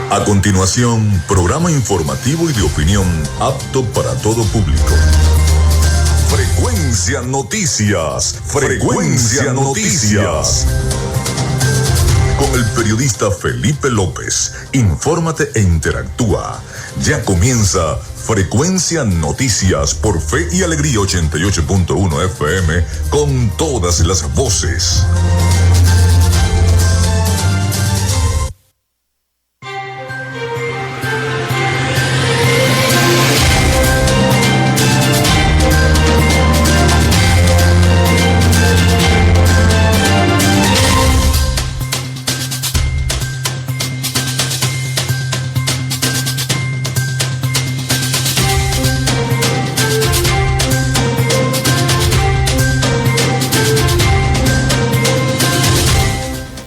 A continuación, programa informativo y de opinión apto para todo público. Frecuencia Noticias. Frecuencia Noticias. Con el periodista Felipe López. Infórmate e interactúa. Ya comienza Frecuencia Noticias por Fe y Alegría 88.1 FM con todas las voces.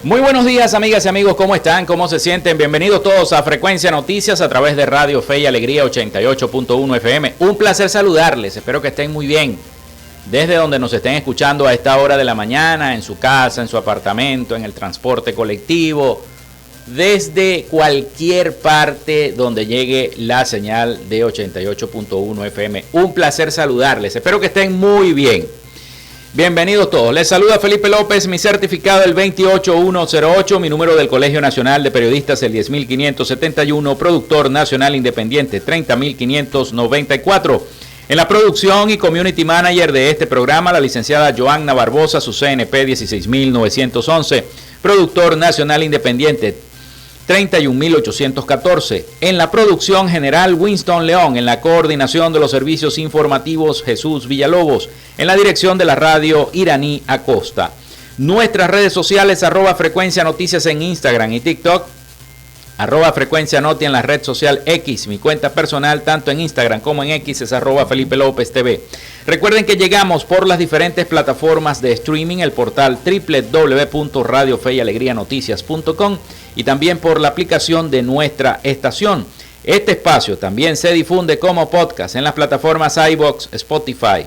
Muy buenos días, amigas y amigos, ¿cómo están? ¿Cómo se sienten? Bienvenidos todos a Frecuencia Noticias a través de Radio Fe y Alegría 88.1 FM. Un placer saludarles, espero que estén muy bien. Desde donde nos estén escuchando a esta hora de la mañana, en su casa, en su apartamento, en el transporte colectivo, desde cualquier parte donde llegue la señal de 88.1 FM. Un placer saludarles, espero que estén muy bien. Bienvenidos todos. Les saluda Felipe López, mi certificado el 28108, mi número del Colegio Nacional de Periodistas el 10571, productor nacional independiente 30594. En la producción y community manager de este programa, la licenciada Joanna Barbosa, su CNP 16911, productor nacional independiente 31814. En la producción general, Winston León. En la coordinación de los servicios informativos, Jesús Villalobos. En la dirección de la radio, Iraní Acosta. Nuestras redes sociales, @Frecuencia Noticias en Instagram y TikTok. @Frecuencia Noti en la red social X. Mi cuenta personal, tanto en Instagram como en X, es @Felipe López TV. Recuerden que llegamos por las diferentes plataformas de streaming, el portal www.radiofeyalegrianoticias.com y también por la aplicación de nuestra estación. Este espacio también se difunde como podcast en las plataformas iVoox, Spotify,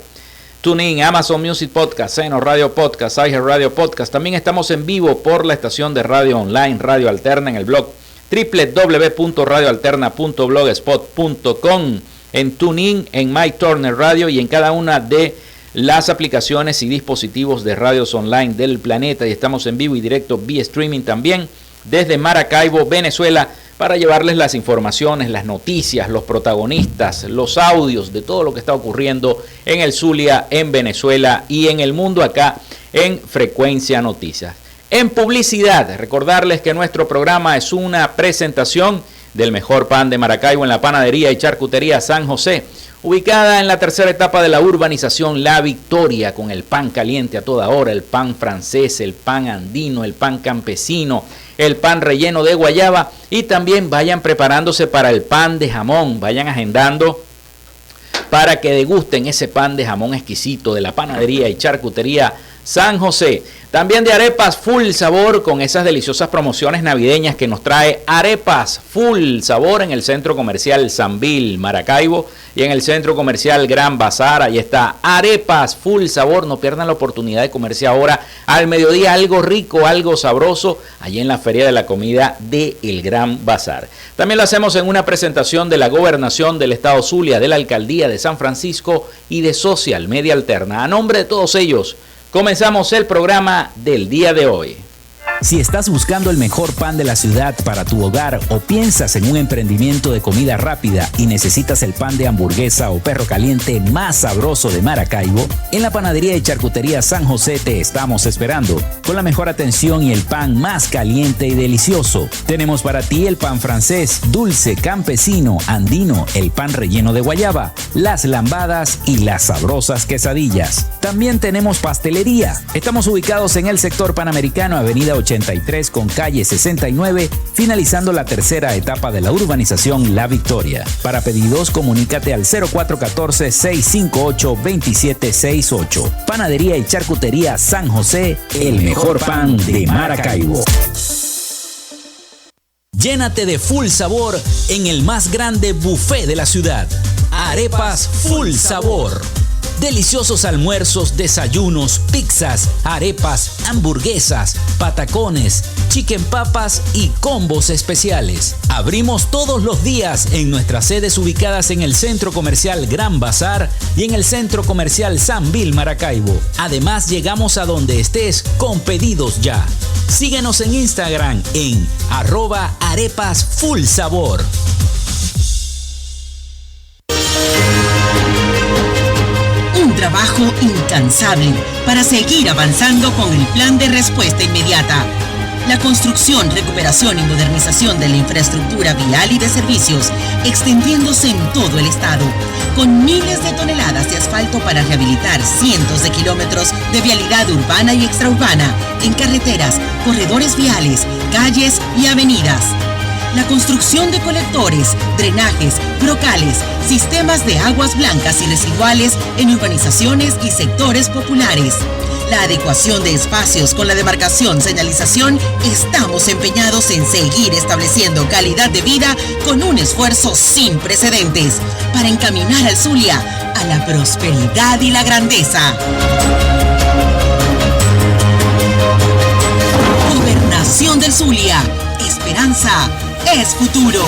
TuneIn, Amazon Music Podcast, Seno Radio Podcast, iHeartRadio Podcast. También estamos en vivo por la estación de radio online Radio Alterna en el blog www.radioalterna.blogspot.com, en TuneIn, en MyTurner Radio y en cada una de las aplicaciones y dispositivos de radios online del planeta. Y estamos en vivo y directo vía streaming también desde Maracaibo, Venezuela, para llevarles las informaciones, las noticias, los protagonistas, los audios de todo lo que está ocurriendo en el Zulia, en Venezuela y en el mundo acá en Frecuencia Noticias. En publicidad, recordarles que nuestro programa es una presentación del mejor pan de Maracaibo en la panadería y charcutería San José, ubicada en la tercera etapa de la urbanización La Victoria, con el pan caliente a toda hora, el pan francés, el pan andino, el pan campesino, el pan relleno de guayaba, y también vayan preparándose para el pan de jamón, vayan agendando para que degusten ese pan de jamón exquisito de la panadería y charcutería San José. También de arepas Full Sabor, con esas deliciosas promociones navideñas que nos trae Arepas Full Sabor en el Centro Comercial Sambil, Maracaibo, y en el Centro Comercial Gran Bazar. Ahí está Arepas Full Sabor. No pierdan la oportunidad de comerse ahora al mediodía algo rico, algo sabroso, allí en la Feria de la Comida de El Gran Bazar. También lo hacemos en una presentación de la Gobernación del Estado Zulia, de la Alcaldía de San Francisco y de Social Media Alterna. A nombre de todos ellos, comenzamos el programa del día de hoy. Si estás buscando el mejor pan de la ciudad para tu hogar o piensas en un emprendimiento de comida rápida y necesitas el pan de hamburguesa o perro caliente más sabroso de Maracaibo, en la panadería y charcutería San José te estamos esperando, con la mejor atención y el pan más caliente y delicioso. Tenemos para ti el pan francés, dulce, campesino, andino, el pan relleno de guayaba, las lambadas y las sabrosas quesadillas. También tenemos pastelería. Estamos ubicados en el sector Panamericano, avenida 83 con calle 69, finalizando la tercera etapa de la urbanización La Victoria. Para pedidos, comunícate al 0414-658-2768. Panadería y charcutería San José, el mejor pan de Maracaibo. Llénate de full sabor en el más grande buffet de la ciudad. Arepas Full Sabor. Deliciosos almuerzos, desayunos, pizzas, arepas, hamburguesas, patacones, chicken papas y combos especiales. Abrimos todos los días en nuestras sedes ubicadas en el Centro Comercial Gran Bazar y en el Centro Comercial San Bill Maracaibo. Además, llegamos a donde estés con pedidos ya. Síguenos en Instagram en @arepasfullsabor. Un trabajo incansable para seguir avanzando con el plan de respuesta inmediata. La construcción, recuperación y modernización de la infraestructura vial y de servicios, extendiéndose en todo el estado, con miles de toneladas de asfalto para rehabilitar cientos de kilómetros de vialidad urbana y extraurbana, en carreteras, corredores viales, calles y avenidas. La construcción de colectores, drenajes, brocales, sistemas de aguas blancas y residuales en urbanizaciones y sectores populares. La adecuación de espacios con la demarcación, señalización, estamos empeñados en seguir estableciendo calidad de vida con un esfuerzo sin precedentes para encaminar al Zulia a la prosperidad y la grandeza. Gobernación del Zulia. Esperanza es futuro.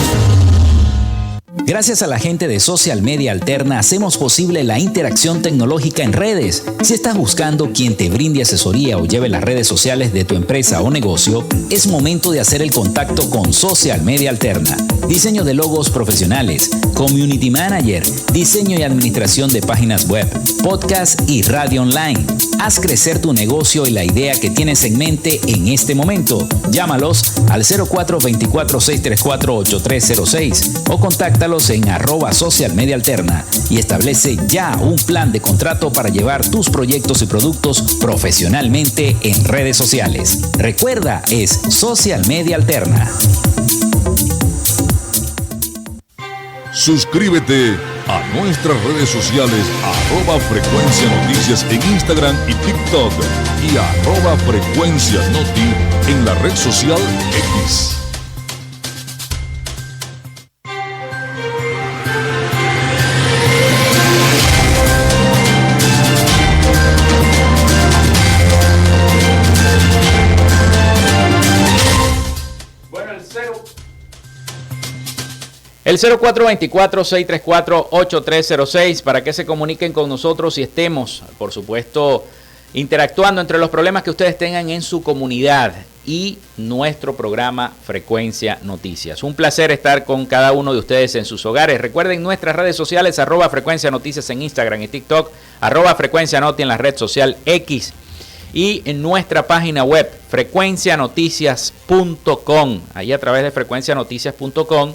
Gracias a la gente de Social Media Alterna hacemos posible la interacción tecnológica en redes. Si estás buscando quien te brinde asesoría o lleve las redes sociales de tu empresa o negocio, es momento de hacer el contacto con Social Media Alterna. Diseño de logos profesionales, community manager, diseño y administración de páginas web, podcast y radio online. Haz crecer tu negocio y la idea que tienes en mente en este momento. Llámalos al 0424-634-8306 o contáctalos en @socialmediaalterna y establece ya un plan de contrato para llevar tus proyectos y productos profesionalmente en redes sociales. Recuerda, es Social Media Alterna. Suscríbete a nuestras redes sociales @Frecuencia Noticias en Instagram y TikTok y @FrecuenciaNoti en la red social X. El 0424-634-8306 para que se comuniquen con nosotros y estemos, por supuesto, interactuando entre los problemas que ustedes tengan en su comunidad y nuestro programa Frecuencia Noticias. Un placer estar con cada uno de ustedes en sus hogares. Recuerden nuestras redes sociales, @Frecuencia Noticias en Instagram y TikTok, @Frecuencia Noti en la red social X y en nuestra página web frecuencianoticias.com. Ahí a través de frecuencianoticias.com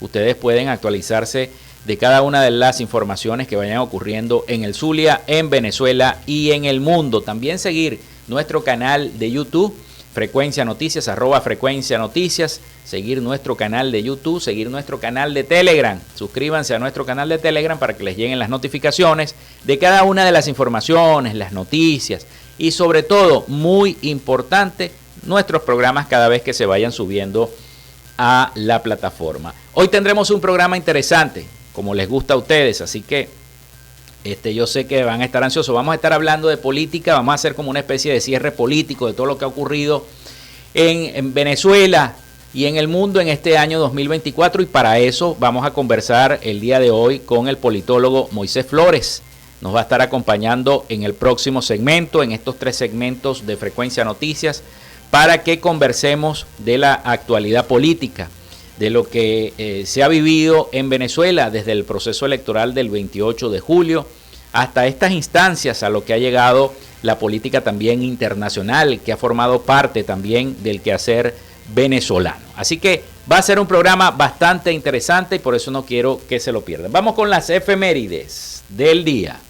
ustedes pueden actualizarse de cada una de las informaciones que vayan ocurriendo en el Zulia, en Venezuela y en el mundo. También seguir nuestro canal de YouTube, Frecuencia Noticias, @Frecuencia Noticias. Seguir nuestro canal de YouTube, seguir nuestro canal de Telegram. Suscríbanse a nuestro canal de Telegram para que les lleguen las notificaciones de cada una de las informaciones, las noticias y sobre todo, muy importante, nuestros programas cada vez que se vayan subiendo a la plataforma. Hoy tendremos un programa interesante, como les gusta a ustedes, así que yo sé que van a estar ansiosos. Vamos a estar hablando de política, vamos a hacer como una especie de cierre político de todo lo que ha ocurrido en Venezuela y en el mundo en este año 2024, y para eso vamos a conversar el día de hoy con el politólogo Moisés Flores. Nos va a estar acompañando en el próximo segmento, en estos 3 segmentos de Frecuencia Noticias, para que conversemos de la actualidad política, de lo que se ha vivido en Venezuela desde el proceso electoral del 28 de julio hasta estas instancias, a lo que ha llegado la política también internacional, que ha formado parte también del quehacer venezolano. Así que va a ser un programa bastante interesante y por eso no quiero que se lo pierdan. Vamos con las efemérides del día.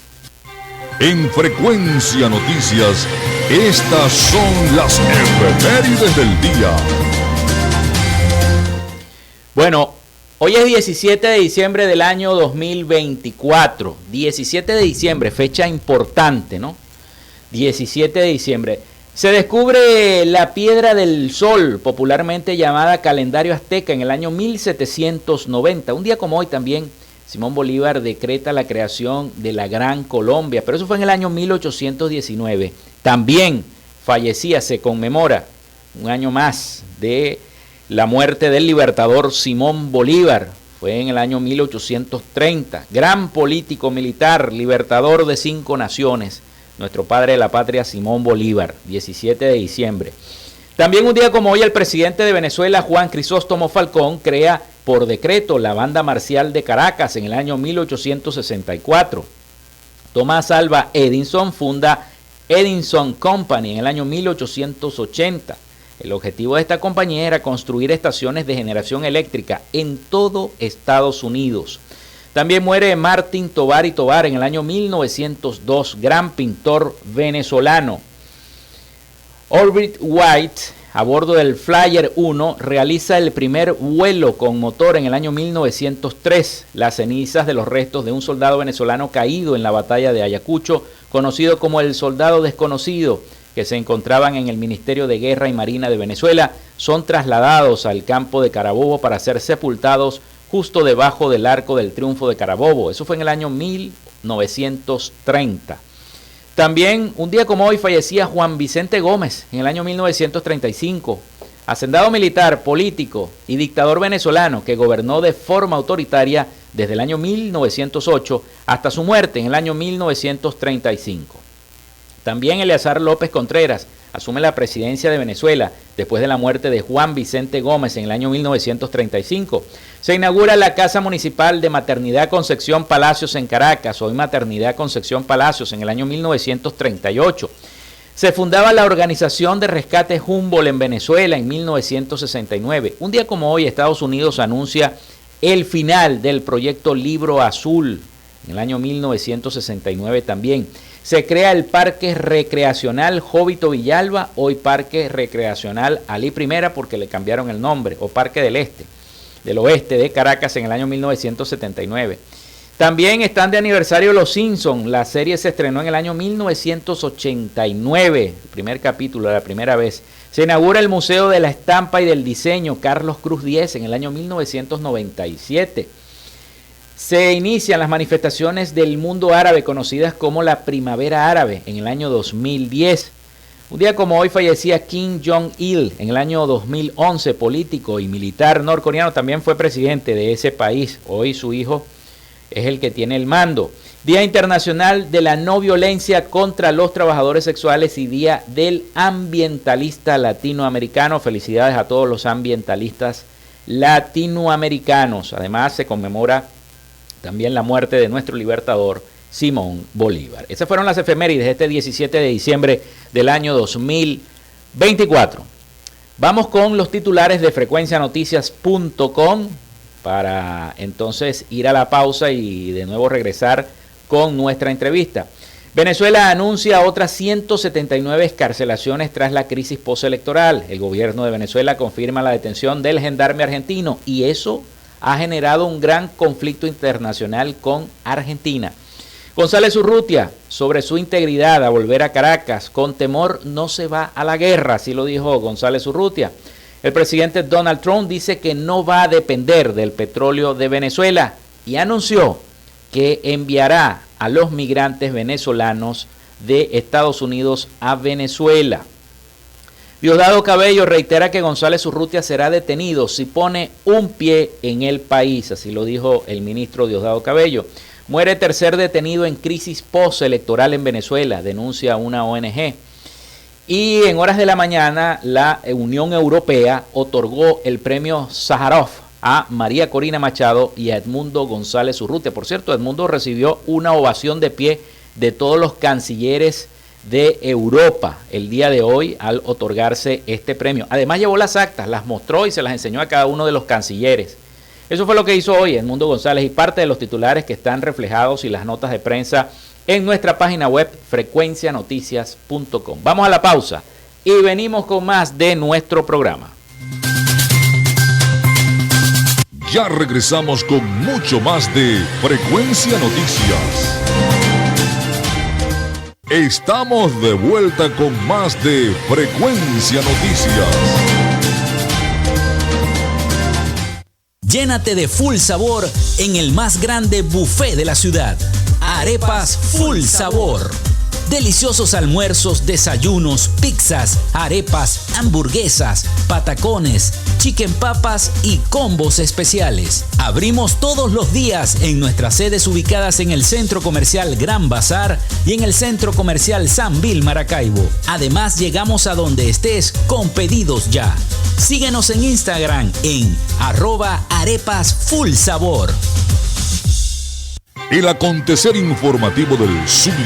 En Frecuencia Noticias, estas son las efemérides del día. Bueno, hoy es 17 de diciembre del año 2024. 17 de diciembre, fecha importante, ¿no? 17 de diciembre. Se descubre la Piedra del Sol, popularmente llamada calendario azteca, en el año 1790. Un día como hoy también Simón Bolívar decreta la creación de la Gran Colombia, pero eso fue en el año 1819. También fallecía, se conmemora un año más de la muerte del libertador Simón Bolívar. Fue en el año 1830. Gran político militar, libertador de 5 naciones. Nuestro padre de la patria, Simón Bolívar, 17 de diciembre. También un día como hoy, el presidente de Venezuela, Juan Crisóstomo Falcón, crea por decreto la Banda Marcial de Caracas en el año 1864. Tomás Alva Edison funda Edison Company en el año 1880. El objetivo de esta compañía era construir estaciones de generación eléctrica en todo Estados Unidos. También muere Martín Tovar y Tovar en el año 1902, gran pintor venezolano. Orbit White, a bordo del Flyer 1, realiza el primer vuelo con motor en el año 1903. Las cenizas de los restos de un soldado venezolano caído en la batalla de Ayacucho, conocido como el Soldado Desconocido, que se encontraban en el Ministerio de Guerra y Marina de Venezuela, son trasladados al campo de Carabobo para ser sepultados justo debajo del Arco del Triunfo de Carabobo. Eso fue en el año 1930. También, un día como hoy, fallecía Juan Vicente Gómez en el año 1935, hacendado militar, político y dictador venezolano que gobernó de forma autoritaria desde el año 1908 hasta su muerte en el año 1935. También Eleazar López Contreras asume la presidencia de Venezuela después de la muerte de Juan Vicente Gómez en el año 1935. Se inaugura la Casa Municipal de Maternidad Concepción Palacios en Caracas, hoy Maternidad Concepción Palacios, en el año 1938. Se fundaba la Organización de Rescate Humboldt en Venezuela en 1969. Un día como hoy, Estados Unidos anuncia el final del proyecto Libro Azul, en el año 1969 también. Se crea el Parque Recreacional Jovito Villalba, hoy Parque Recreacional Alí Primera porque le cambiaron el nombre, o Parque del Oeste de Caracas en el año 1979. También están de aniversario Los Simpsons. La serie se estrenó en el año 1989, el primer capítulo, la primera vez. Se inaugura el Museo de la Estampa y del Diseño Carlos Cruz 10 en el año 1997. Se inician las manifestaciones del mundo árabe conocidas como la Primavera Árabe en el año 2010. Un día como hoy fallecía Kim Jong-il en el año 2011, político y militar norcoreano, también fue presidente de ese país. Hoy su hijo es el que tiene el mando. Día Internacional de la No Violencia contra los Trabajadores Sexuales y Día del Ambientalista Latinoamericano. Felicidades a todos los ambientalistas latinoamericanos. Además se conmemora también la muerte de nuestro libertador Simón Bolívar. Esas fueron las efemérides de este 17 de diciembre del año 2024. Vamos con los titulares de frecuencianoticias.com para entonces ir a la pausa y de nuevo regresar con nuestra entrevista. Venezuela anuncia otras 179 excarcelaciones tras la crisis postelectoral. El gobierno de Venezuela confirma la detención del gendarme argentino y eso ha generado un gran conflicto internacional con Argentina. González Urrutia, sobre su integridad a volver a Caracas, con temor no se va a la guerra, así lo dijo González Urrutia. El presidente Donald Trump dice que no va a depender del petróleo de Venezuela y anunció que enviará a los migrantes venezolanos de Estados Unidos a Venezuela. Diosdado Cabello reitera que González Urrutia será detenido si pone un pie en el país, así lo dijo el ministro Diosdado Cabello. Muere tercer detenido en crisis postelectoral en Venezuela, denuncia una ONG. Y en horas de la mañana la Unión Europea otorgó el premio Sájarov a María Corina Machado y a Edmundo González Urrutia. Por cierto, Edmundo recibió una ovación de pie de todos los cancilleres de Europa el día de hoy al otorgarse este premio. Además llevó las actas, las mostró y se las enseñó a cada uno de los cancilleres. Eso fue lo que hizo hoy Edmundo González y parte de los titulares que están reflejados y las notas de prensa en nuestra página web frecuencianoticias.com. Vamos a la pausa y venimos con más de nuestro programa. Ya regresamos con mucho más de Frecuencia Noticias. Estamos de vuelta con más de Frecuencia Noticias. Llénate de full sabor en el más grande buffet de la ciudad. Arepas Full Sabor. Deliciosos almuerzos, desayunos, pizzas, arepas, hamburguesas, patacones, chicken papas y combos especiales. Abrimos todos los días en nuestras sedes ubicadas en el Centro Comercial Gran Bazar y en el Centro Comercial San Bill Maracaibo. Además, llegamos a donde estés con pedidos ya. Síguenos en Instagram en @arepasfullsabor. El acontecer informativo del Zulia,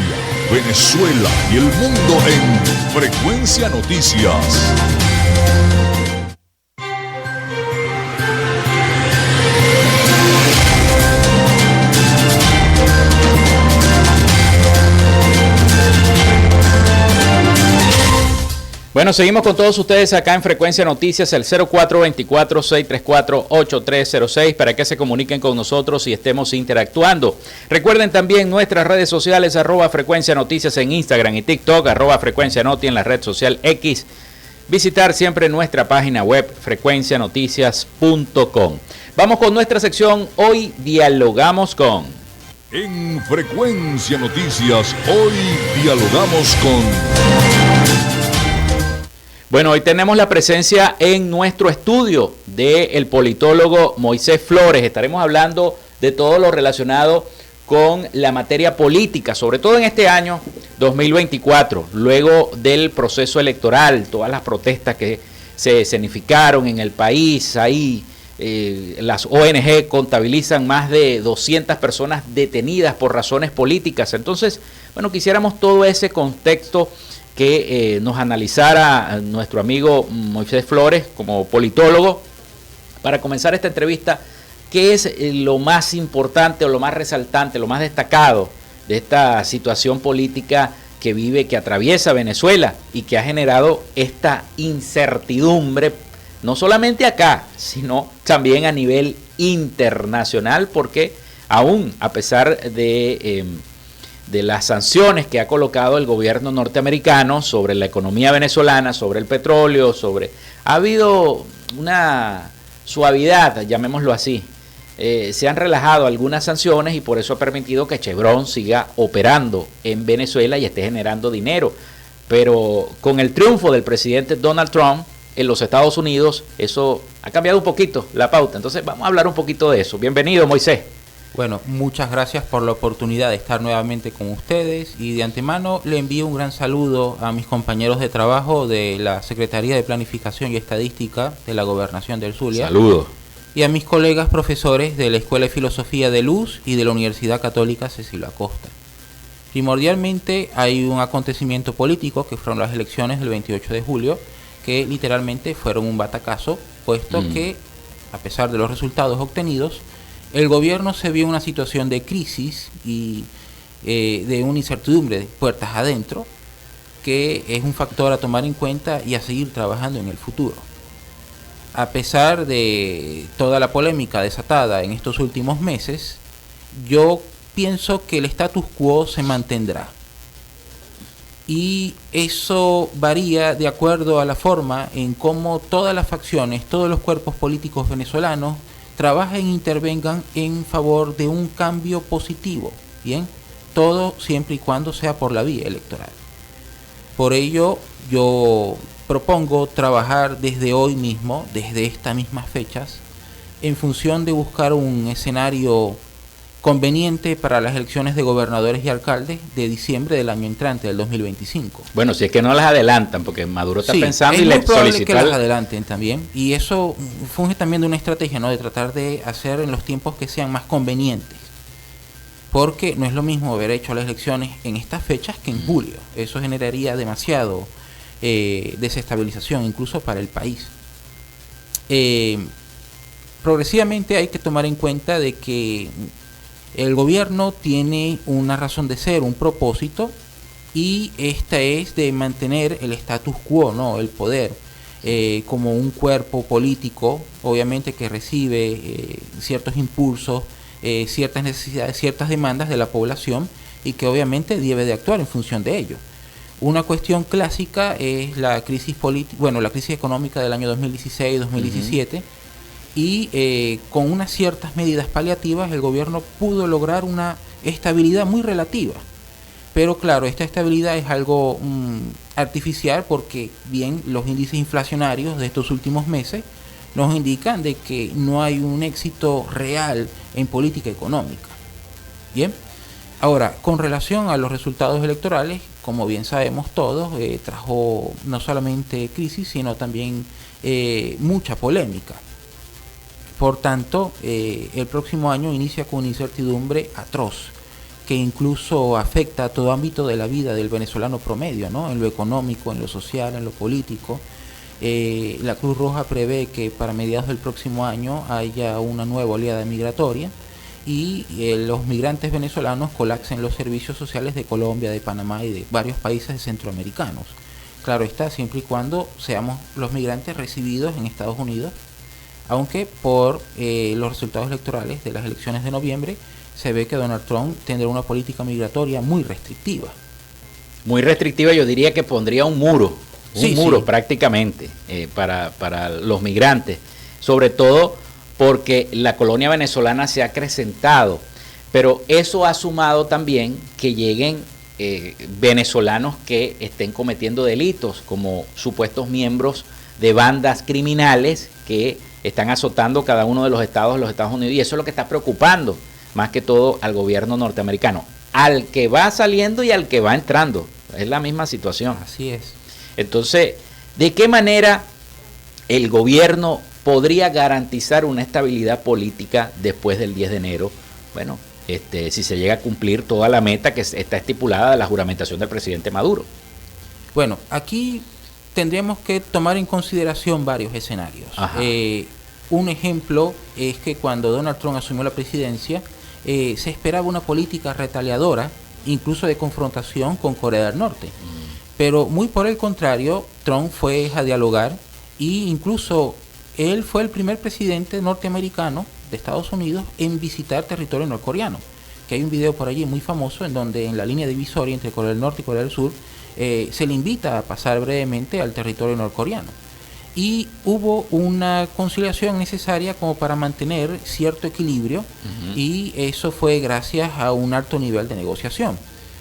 Venezuela y el mundo en Frecuencia Noticias. Bueno, seguimos con todos ustedes acá en Frecuencia Noticias, el 0424-634-8306 para que se comuniquen con nosotros y estemos interactuando. Recuerden también nuestras redes sociales, @Frecuencia Noticias en Instagram y TikTok, @Frecuencia Noti en la red social X. Visitar siempre nuestra página web, frecuencianoticias.com. Vamos con nuestra sección, hoy dialogamos con... En Frecuencia Noticias, hoy dialogamos con... Bueno, hoy tenemos la presencia en nuestro estudio del politólogo Moisés Flores. Estaremos hablando de todo lo relacionado con la materia política, sobre todo en este año 2024, luego del proceso electoral, todas las protestas que se escenificaron en el país. Ahí las ONG contabilizan más de 200 personas detenidas por razones políticas. Entonces, bueno, quisiéramos todo ese contexto que nos analizara nuestro amigo Moisés Flores como politólogo para comenzar esta entrevista. ¿Qué es lo más importante o lo más resaltante, lo más destacado de esta situación política que vive, que atraviesa Venezuela y que ha generado esta incertidumbre, no solamente acá, sino también a nivel internacional? Porque aún a pesar de las sanciones que ha colocado el gobierno norteamericano sobre la economía venezolana, sobre el petróleo, ha habido una suavidad, llamémoslo así. Se han relajado algunas sanciones y por eso ha permitido que Chevron siga operando en Venezuela y esté generando dinero. Pero con el triunfo del presidente Donald Trump en los Estados Unidos, eso ha cambiado un poquito la pauta. Entonces vamos a hablar un poquito de eso. Bienvenido, Moisés. Bueno, muchas gracias por la oportunidad de estar nuevamente con ustedes y de antemano le envío un gran saludo a mis compañeros de trabajo de la Secretaría de Planificación y Estadística de la Gobernación del Zulia. Saludos. Y a mis colegas profesores de la Escuela de Filosofía de Luz y de la Universidad Católica Cecilio Acosta. Primordialmente hay un acontecimiento político que fueron las elecciones del 28 de julio, que literalmente fueron un batacazo, puesto que, a pesar de los resultados obtenidos, el gobierno se vio en una situación de crisis y de una incertidumbre de puertas adentro, que es un factor a tomar en cuenta y a seguir trabajando en el futuro. A pesar de toda la polémica desatada en estos últimos meses, yo pienso que el status quo se mantendrá. Y eso varía de acuerdo a la forma en cómo todas las facciones, todos los cuerpos políticos venezolanos trabajen e intervengan en favor de un cambio positivo, ¿bien? Todo siempre y cuando sea por la vía electoral. Por ello, yo propongo trabajar desde hoy mismo, desde estas mismas fechas, en función de buscar un escenario conveniente para las elecciones de gobernadores y alcaldes de diciembre del año entrante, del 2025. Bueno, si es que no las adelantan, porque Maduro está pensando y le solicita que las adelanten también, y eso funge también de una estrategia, ¿no?, de tratar de hacer en los tiempos que sean más convenientes, porque no es lo mismo haber hecho las elecciones en estas fechas que en julio. Eso generaría demasiado desestabilización, incluso para el país. Progresivamente hay que tomar en cuenta de que el gobierno tiene una razón de ser, un propósito, y esta es de mantener el status quo, ¿no?, el poder, como un cuerpo político, obviamente que recibe ciertos impulsos, ciertas necesidades, ciertas demandas de la población, y que obviamente debe de actuar en función de ello. Una cuestión clásica es la crisis política, bueno, la crisis económica del año 2016-2017, y con unas ciertas medidas paliativas el gobierno pudo lograr una estabilidad muy relativa. Pero claro, esta estabilidad es algo artificial porque bien los índices inflacionarios de estos últimos meses nos indican de que no hay un éxito real en política económica. Bien, ahora, con relación a los resultados electorales, como bien sabemos todos, trajo no solamente crisis, sino también mucha polémica. Por tanto, el próximo año inicia con una incertidumbre atroz, que incluso afecta a todo ámbito de la vida del venezolano promedio, ¿no? En lo económico, en lo social, en lo político. La Cruz Roja prevé que para mediados del próximo año haya una nueva oleada migratoria y los migrantes venezolanos colapsen los servicios sociales de Colombia, de Panamá y de varios países centroamericanos. Claro está, siempre y cuando seamos los migrantes recibidos en Estados Unidos, aunque por los resultados electorales de las elecciones de noviembre se ve que Donald Trump tendrá una política migratoria muy restrictiva. Muy restrictiva, yo diría que pondría un muro prácticamente para los migrantes, sobre todo porque la colonia venezolana se ha acrecentado, pero eso ha sumado también que lleguen venezolanos que estén cometiendo delitos como supuestos miembros de bandas criminales que están azotando cada uno de los estados de los Estados Unidos, y eso es lo que está preocupando más que todo al gobierno norteamericano, al que va saliendo y al que va entrando. Es la misma situación. Así es. Entonces, ¿de qué manera el gobierno podría garantizar una estabilidad política después del 10 de enero? Bueno, si se llega a cumplir toda la meta que está estipulada de la juramentación del presidente Maduro. Bueno, aquí tendríamos que tomar en consideración varios escenarios. Un ejemplo es que cuando Donald Trump asumió la presidencia, se esperaba una política retaliadora, incluso de confrontación con Corea del Norte. Pero muy por el contrario, Trump fue a dialogar e incluso él fue el primer presidente norteamericano de Estados Unidos en visitar territorio norcoreano. Que hay un video por allí muy famoso en donde en la línea divisoria entre Corea del Norte y Corea del Sur se le invita a pasar brevemente al territorio norcoreano. Y hubo una conciliación necesaria como para mantener cierto equilibrio, y eso fue gracias a un alto nivel de negociación.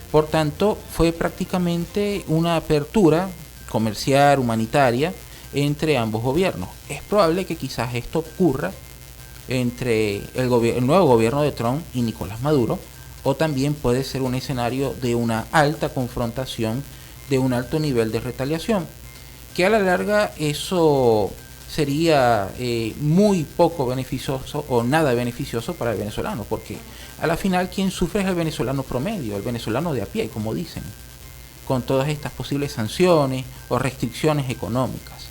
Por tanto, fue prácticamente una apertura comercial, humanitaria, entre ambos gobiernos. Es probable que quizás esto ocurra entre el nuevo gobierno de Trump y Nicolás Maduro, o también puede ser un escenario de una alta confrontación, de un alto nivel de retaliación, que a la larga eso sería muy poco beneficioso o nada beneficioso para el venezolano, porque a la final quien sufre es el venezolano promedio, el venezolano de a pie, como dicen, con todas estas posibles sanciones o restricciones económicas.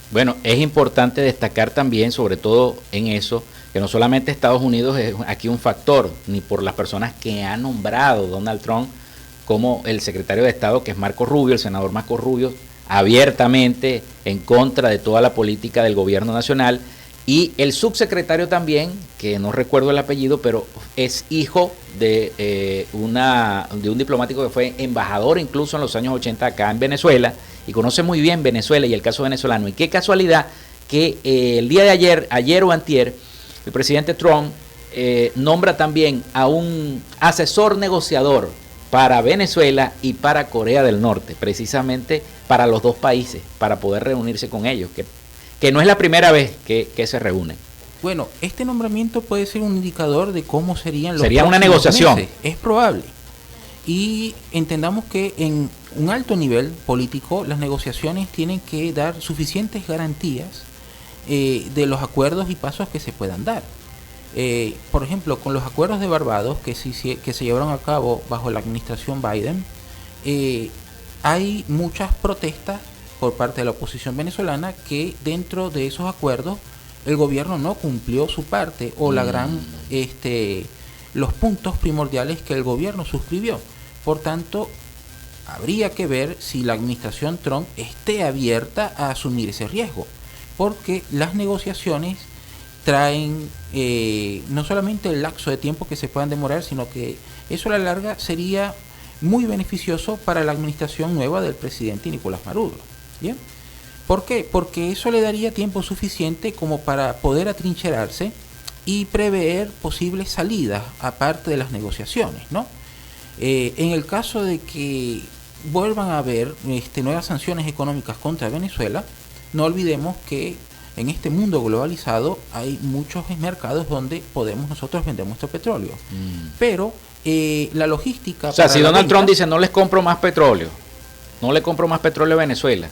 Bueno, es importante destacar también, sobre todo en eso, que no solamente Estados Unidos es aquí un factor, ni por las personas que ha nombrado Donald Trump, como el secretario de Estado, que es Marco Rubio, el senador Marco Rubio, abiertamente en contra de toda la política del gobierno nacional, y el subsecretario también, que no recuerdo el apellido, pero es hijo de un diplomático que fue embajador incluso en los años 80 acá en Venezuela, y conoce muy bien Venezuela y el caso venezolano. Y qué casualidad que el día de ayer o antier, el presidente Trump nombra también a un asesor negociador para Venezuela y para Corea del Norte, precisamente para los dos países, para poder reunirse con ellos, que no es la primera vez que se reúnen. Bueno, este nombramiento puede ser un indicador de cómo sería una negociación. Meses. Es probable. Y entendamos que en un alto nivel político las negociaciones tienen que dar suficientes garantías de los acuerdos y pasos que se puedan dar. Por ejemplo, con los acuerdos de Barbados que se llevaron a cabo bajo la administración Biden, hay muchas protestas por parte de la oposición venezolana que dentro de esos acuerdos el gobierno no cumplió su parte o los puntos primordiales que el gobierno suscribió. Por tanto, habría que ver si la administración Trump esté abierta a asumir ese riesgo, porque las negociaciones traen no solamente el lapso de tiempo que se puedan demorar, sino que eso a la larga sería muy beneficioso para la administración nueva del presidente Nicolás Maduro. ¿Bien? ¿Por qué? Porque eso le daría tiempo suficiente como para poder atrincherarse y prever posibles salidas, aparte de las negociaciones, ¿no? En el caso de que vuelvan a haber nuevas sanciones económicas contra Venezuela, no olvidemos que en este mundo globalizado hay muchos mercados donde podemos nosotros vender nuestro petróleo. Pero la logística... O sea, si Donald Trump dice no les compro más petróleo, no le compro más petróleo a Venezuela,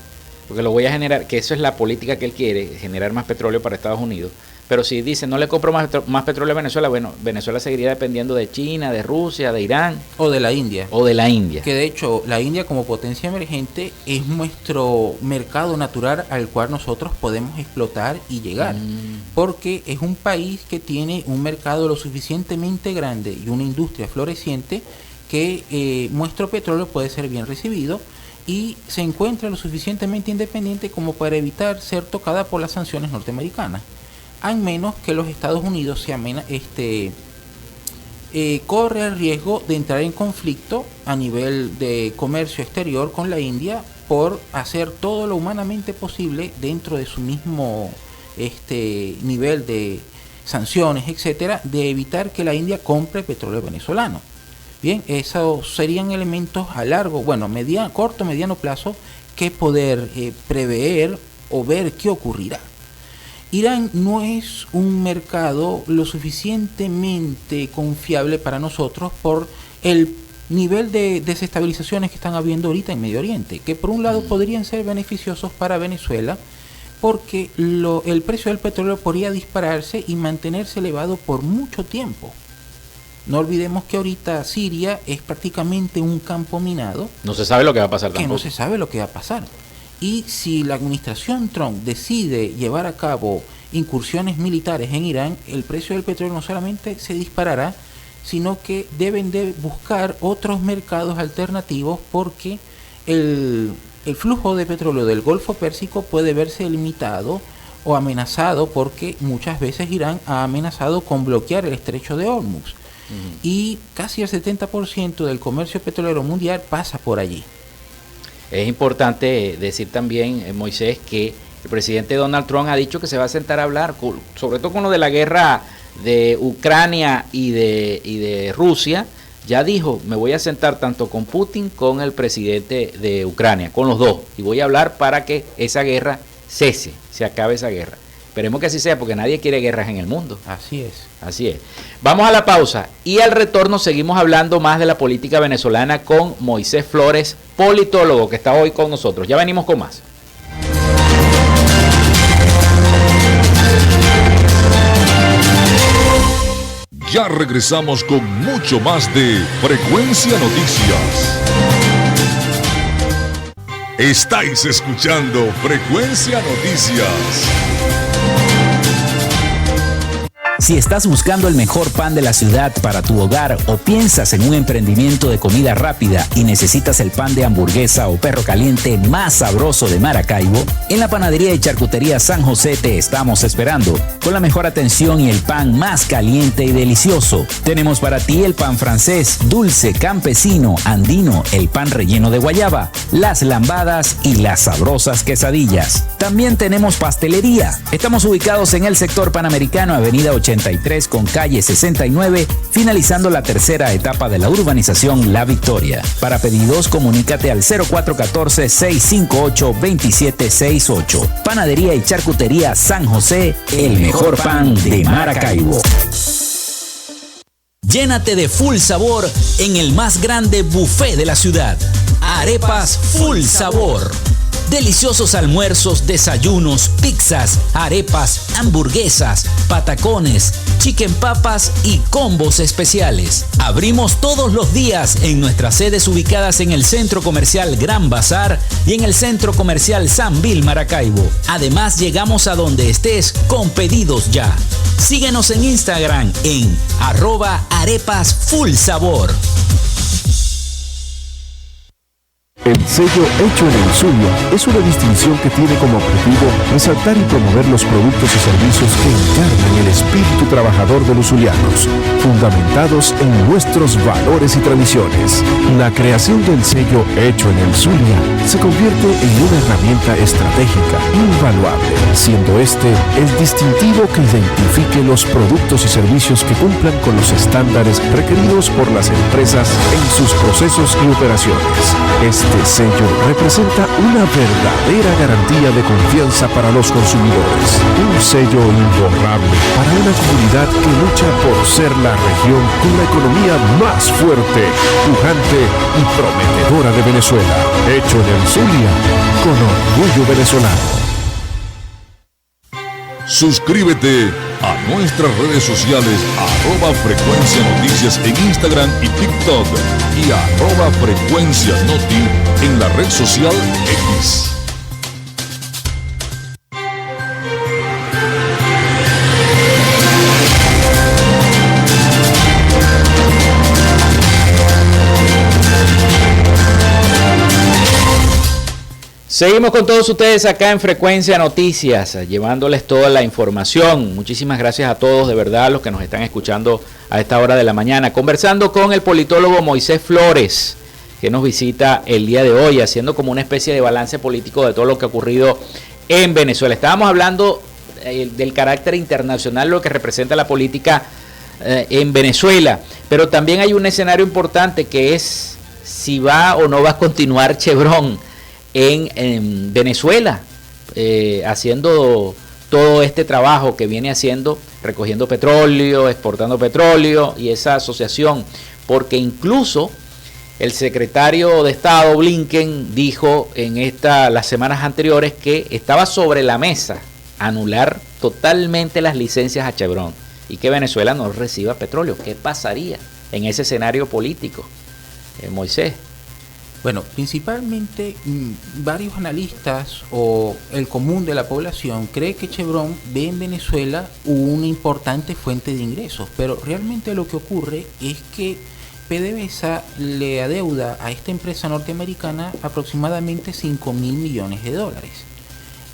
porque lo voy a generar, que eso es la política que él quiere, generar más petróleo para Estados Unidos. Pero si dice no le compro más petróleo a Venezuela, bueno, Venezuela seguiría dependiendo de China, de Rusia, de Irán. O de la India. O de la India. Que de hecho la India como potencia emergente es nuestro mercado natural al cual nosotros podemos explotar y llegar. Porque es un país que tiene un mercado lo suficientemente grande y una industria floreciente que nuestro petróleo puede ser bien recibido y se encuentra lo suficientemente independiente como para evitar ser tocada por las sanciones norteamericanas. Al menos que los Estados Unidos corre el riesgo de entrar en conflicto a nivel de comercio exterior con la India por hacer todo lo humanamente posible dentro de su mismo nivel de sanciones, etcétera, de evitar que la India compre petróleo venezolano. Bien, esos serían elementos a corto, mediano plazo que poder prever o ver qué ocurrirá. Irán no es un mercado lo suficientemente confiable para nosotros por el nivel de desestabilizaciones que están habiendo ahorita en Medio Oriente, que por un lado podrían ser beneficiosos para Venezuela porque el precio del petróleo podría dispararse y mantenerse elevado por mucho tiempo. No olvidemos que ahorita Siria es prácticamente un campo minado. No se sabe lo que va a pasar tampoco. Que no se sabe lo que va a pasar. Y si la administración Trump decide llevar a cabo incursiones militares en Irán, el precio del petróleo no solamente se disparará, sino que deben de buscar otros mercados alternativos porque el flujo de petróleo del Golfo Pérsico puede verse limitado o amenazado porque muchas veces Irán ha amenazado con bloquear el estrecho de Hormuz. Y casi el 70% del comercio petrolero mundial pasa por allí. Es importante decir también, Moisés, que el presidente Donald Trump ha dicho que se va a sentar a hablar, sobre todo con lo de la guerra de Ucrania y de Rusia. Ya dijo, me voy a sentar tanto con Putin, con el presidente de Ucrania, con los dos, y voy a hablar para que esa guerra cese, se acabe esa guerra. Esperemos que así sea, porque nadie quiere guerras en el mundo. Así es. Así es. Vamos a la pausa y al retorno seguimos hablando más de la política venezolana con Moisés Flores, politólogo, que está hoy con nosotros. Ya venimos con más. Ya regresamos con mucho más de Frecuencia Noticias. Estáis escuchando Frecuencia Noticias. Si estás buscando el mejor pan de la ciudad para tu hogar o piensas en un emprendimiento de comida rápida y necesitas el pan de hamburguesa o perro caliente más sabroso de Maracaibo, en la panadería y charcutería San José te estamos esperando, con la mejor atención y el pan más caliente y delicioso. Tenemos para ti el pan francés, dulce, campesino, andino, el pan relleno de guayaba, las lambadas y las sabrosas quesadillas. También tenemos pastelería. Estamos ubicados en el sector Panamericano, avenida 83 con calle 69, finalizando la tercera etapa de la urbanización La Victoria. Para pedidos, comunícate al 0414-658-2768. Panadería y charcutería San José, el mejor pan de Maracaibo. Llénate de full sabor en el más grande buffet de la ciudad. Arepas Full Sabor. Deliciosos almuerzos, desayunos, pizzas, arepas, hamburguesas, patacones, chicken papas y combos especiales. Abrimos todos los días en nuestras sedes ubicadas en el Centro Comercial Gran Bazar y en el Centro Comercial San Vil Maracaibo. Además, llegamos a donde estés con pedidos ya. Síguenos en Instagram en @arepasfullsabor. El sello Hecho en el Zulia es una distinción que tiene como objetivo resaltar y promover los productos y servicios que encarnan el espíritu trabajador de los zulianos, fundamentados en nuestros valores y tradiciones. La creación del sello Hecho en el Zulia se convierte en una herramienta estratégica invaluable, siendo este el distintivo que identifique los productos y servicios que cumplan con los estándares requeridos por las empresas en sus procesos y operaciones. Este sello representa una verdadera garantía de confianza para los consumidores. Un sello imborrable para una comunidad que lucha por ser la región con la economía más fuerte, pujante y prometedora de Venezuela. Hecho en el Zulia, con orgullo venezolano. Suscríbete a nuestras redes sociales @Frecuencia Noticias en Instagram y TikTok y @Frecuencia Noti en la red social X. Seguimos con todos ustedes acá en Frecuencia Noticias, llevándoles toda la información. Muchísimas gracias a todos, de verdad, los que nos están escuchando a esta hora de la mañana. Conversando con el politólogo Moisés Flores, que nos visita el día de hoy, haciendo como una especie de balance político de todo lo que ha ocurrido en Venezuela. Estábamos hablando del carácter internacional, lo que representa la política en Venezuela, pero también hay un escenario importante que es si va o no va a continuar Chevron en Venezuela, haciendo todo este trabajo que viene haciendo, recogiendo petróleo, exportando petróleo y esa asociación, porque incluso el secretario de Estado Blinken dijo en las semanas anteriores que estaba sobre la mesa anular totalmente las licencias a Chevron y que Venezuela no reciba petróleo. ¿Qué pasaría en ese escenario político, Moisés? Bueno, principalmente varios analistas o el común de la población cree que Chevron ve en Venezuela una importante fuente de ingresos, pero realmente lo que ocurre es que PDVSA le adeuda a esta empresa norteamericana aproximadamente $5.000 millones.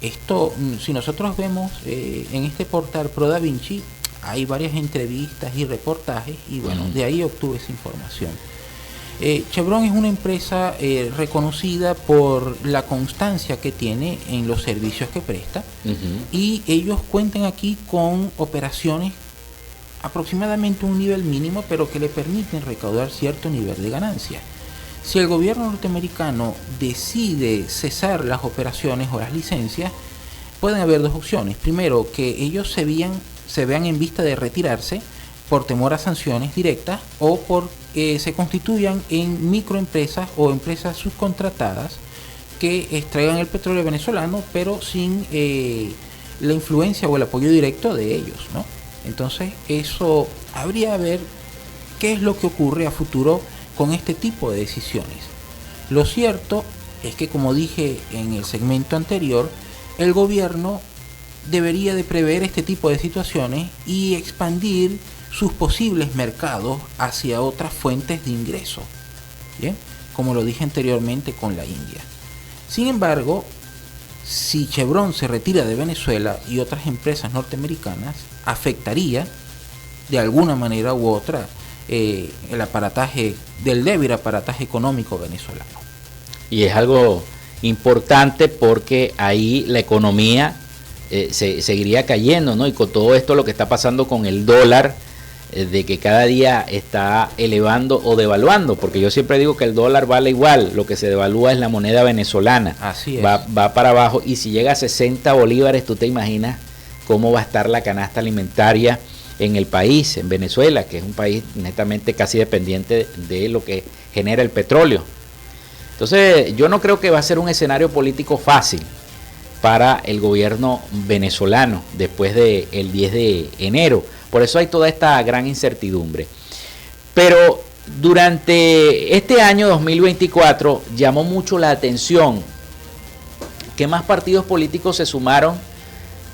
Esto, si nosotros vemos en este portal Pro Da Vinci, hay varias entrevistas y reportajes y bueno, de ahí obtuve esa información. Chevron es una empresa reconocida por la constancia que tiene en los servicios que presta y ellos cuentan aquí con operaciones aproximadamente un nivel mínimo, pero que le permiten recaudar cierto nivel de ganancia. Si el gobierno norteamericano decide cesar las operaciones o las licencias, pueden haber dos opciones. Primero, que ellos se vean en vista de retirarse por temor a sanciones directas o por se constituyan en microempresas o empresas subcontratadas que extraigan el petróleo venezolano, pero sin la influencia o el apoyo directo de ellos, ¿no? Entonces, eso habría que ver qué es lo que ocurre a futuro con este tipo de decisiones. Lo cierto es que, como dije en el segmento anterior, el gobierno debería de prever este tipo de situaciones y expandir sus posibles mercados hacia otras fuentes de ingreso, ¿bien? Como lo dije anteriormente con la India. Sin embargo, si Chevron se retira de Venezuela y otras empresas norteamericanas, afectaría de alguna manera u otra el débil aparataje económico venezolano. Y es algo importante porque ahí la economía seguiría cayendo, ¿no? Y con todo esto lo que está pasando con el dólar, de que cada día está elevando o devaluando, porque yo siempre digo que el dólar vale igual, lo que se devalúa es la moneda venezolana. Así es. Va para abajo, y si llega a 60 bolívares, tú te imaginas cómo va a estar la canasta alimentaria en el país, en Venezuela, que es un país netamente casi dependiente de lo que genera el petróleo. Entonces, yo no creo que va a ser un escenario político fácil para el gobierno venezolano después del 10 de enero. Por eso hay toda esta gran incertidumbre. Pero durante este año 2024 llamó mucho la atención que más partidos políticos se sumaron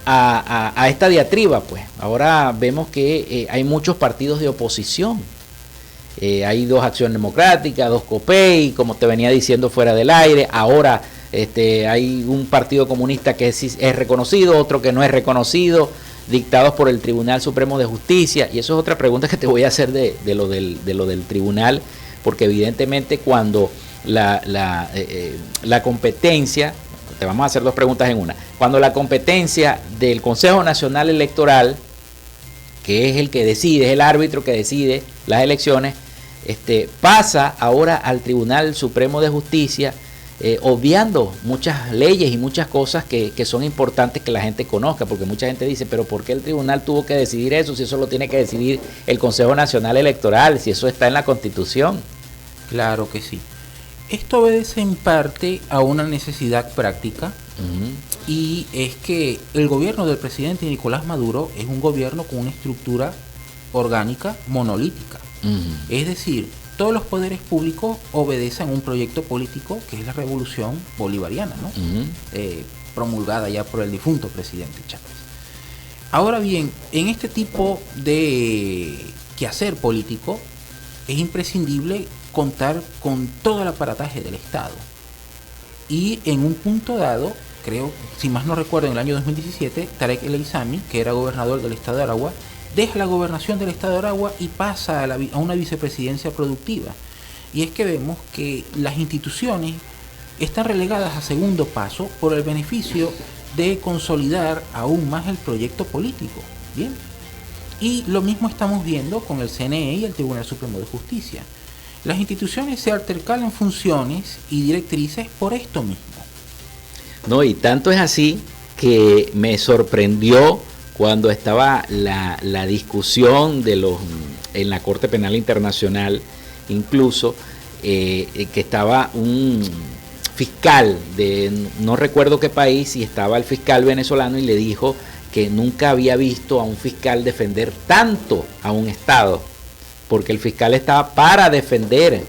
a esta diatriba. Pues ahora vemos que hay muchos partidos de oposición hay 2 Acción Democrática, 2 COPEI, como te venía diciendo fuera del aire. Ahora hay un partido comunista que es reconocido, otro que no es reconocido, dictados por el Tribunal Supremo de Justicia. Y eso es otra pregunta que te voy a hacer de lo del tribunal, porque evidentemente cuando la competencia, te vamos a hacer 2 preguntas en una, cuando la competencia del Consejo Nacional Electoral, que es el que decide, es el árbitro que decide las elecciones, pasa ahora al Tribunal Supremo de Justicia, obviando muchas leyes y muchas cosas que son importantes que la gente conozca, porque mucha gente dice, pero ¿por qué el tribunal tuvo que decidir eso si eso lo tiene que decidir el Consejo Nacional Electoral, si eso está en la Constitución? Claro que sí. Esto obedece en parte a una necesidad práctica, y es que el gobierno del presidente Nicolás Maduro es un gobierno con una estructura orgánica monolítica. Es decir, todos los poderes públicos obedecen a un proyecto político que es la revolución bolivariana, ¿no? Promulgada ya por el difunto presidente Chávez. Ahora bien, en este tipo de quehacer político es imprescindible contar con todo el aparataje del Estado. Y en un punto dado, creo, si más no recuerdo, en el año 2017, Tarek El Aissami, que era gobernador del estado de Aragua, deja la gobernación del estado de Aragua y pasa a una vicepresidencia productiva. Y es que vemos que las instituciones están relegadas a segundo paso por el beneficio de consolidar aún más el proyecto político. Bien. Y lo mismo estamos viendo con el CNE y el Tribunal Supremo de Justicia. Las instituciones se altercalan funciones y directrices por esto mismo. No, y tanto es así que me sorprendió cuando estaba la discusión en la Corte Penal Internacional, incluso que estaba un fiscal de no recuerdo qué país, y estaba el fiscal venezolano y le dijo que nunca había visto a un fiscal defender tanto a un Estado, porque el fiscal estaba para defender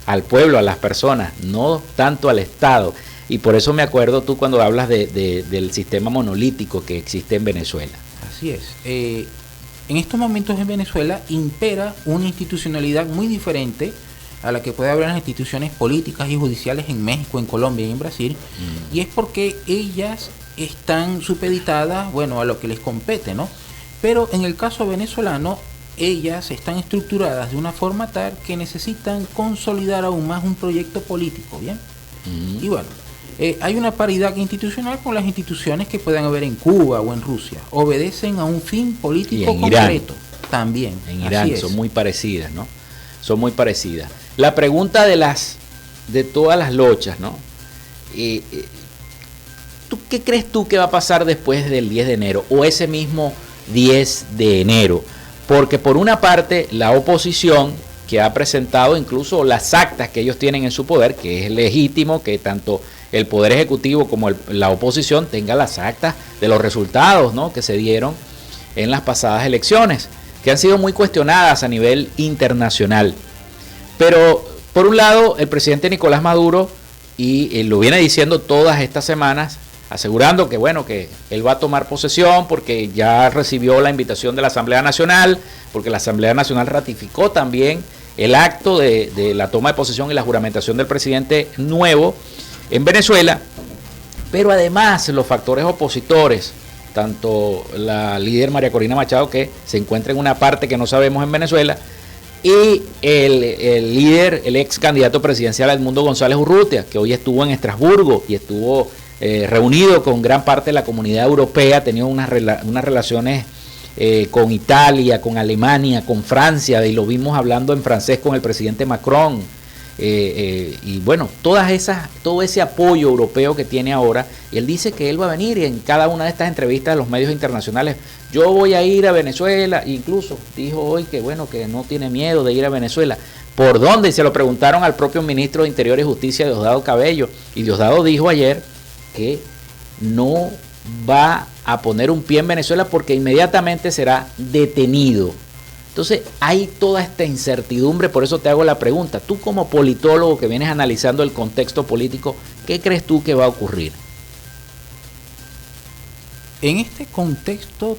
al pueblo, a las personas, no tanto al Estado. Y por eso me acuerdo tú cuando hablas del sistema monolítico que existe en Venezuela. Así es. En estos momentos en Venezuela impera una institucionalidad muy diferente a la que puede haber en las instituciones políticas y judiciales en México, en Colombia y en Brasil, y es porque ellas están supeditadas, bueno, a lo que les compete, ¿no? Pero en el caso venezolano, ellas están estructuradas de una forma tal que necesitan consolidar aún más un proyecto político, ¿bien? Y bueno, hay una paridad institucional con las instituciones que puedan haber en Cuba o en Rusia. Obedecen a un fin político concreto. Irán, también. En Irán son muy parecidas, ¿no? Son muy parecidas. La pregunta de todas las lochas, ¿no? ¿Qué crees tú que va a pasar después del 10 de enero o ese mismo 10 de enero? Porque por una parte la oposición, que ha presentado incluso las actas que ellos tienen en su poder, que es legítimo que tanto el Poder Ejecutivo como la oposición tenga las actas de los resultados, ¿no?, que se dieron en las pasadas elecciones, que han sido muy cuestionadas a nivel internacional. Pero por un lado el presidente Nicolás Maduro, y lo viene diciendo todas estas semanas, asegurando que bueno, que él va a tomar posesión porque ya recibió la invitación de la Asamblea Nacional, porque la Asamblea Nacional ratificó también el acto de la toma de posesión y la juramentación del presidente nuevo en Venezuela. Pero además los factores opositores, tanto la líder María Corina Machado, que se encuentra en una parte que no sabemos en Venezuela, y el líder, el ex candidato presidencial Edmundo González Urrutia, que hoy estuvo en Estrasburgo y estuvo reunido con gran parte de la comunidad europea, ha tenido unas relaciones con Italia, con Alemania, con Francia, y lo vimos hablando en francés con el presidente Macron, y bueno, todo ese apoyo europeo que tiene ahora. Y él dice que él va a venir, y en cada una de estas entrevistas de los medios internacionales, yo voy a ir a Venezuela. Incluso dijo hoy que bueno, que no tiene miedo de ir a Venezuela. ¿Por dónde? Y se lo preguntaron al propio ministro de Interior y Justicia, Diosdado Cabello, y Diosdado dijo ayer que no va a poner un pie en Venezuela porque inmediatamente será detenido. Entonces hay toda esta incertidumbre. Por eso te hago la pregunta, tú como politólogo que vienes analizando el contexto político, ¿qué crees tú que va a ocurrir? En este contexto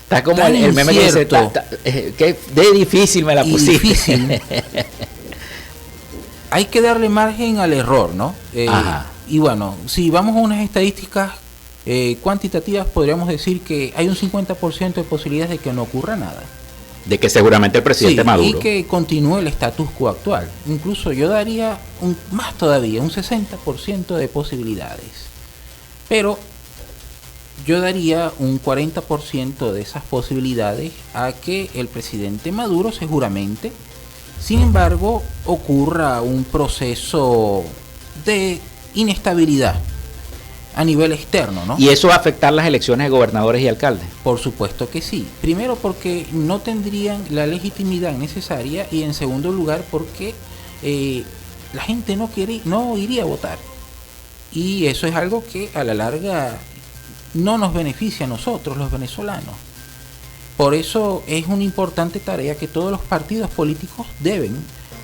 Está como el meme que dice, que de difícil me la pusiste. Difícil. Hay que darle margen al error, ¿no? Y bueno, si vamos a unas estadísticas cuantitativas, podríamos decir que hay un 50% de posibilidades de que no ocurra nada. De que seguramente el presidente Maduro. Y que continúe el status quo actual. Incluso yo daría más todavía, un 60% de posibilidades. Pero yo daría un 40% de esas posibilidades a que el presidente Maduro seguramente, sin embargo, ocurra un proceso de inestabilidad a nivel externo, ¿no? ¿Y eso va a afectar las elecciones de gobernadores y alcaldes? Por supuesto que sí. Primero porque no tendrían la legitimidad necesaria y en segundo lugar porque la gente no iría a votar. Y eso es algo que a la larga no nos beneficia a nosotros, los venezolanos. Por eso es una importante tarea que todos los partidos políticos deben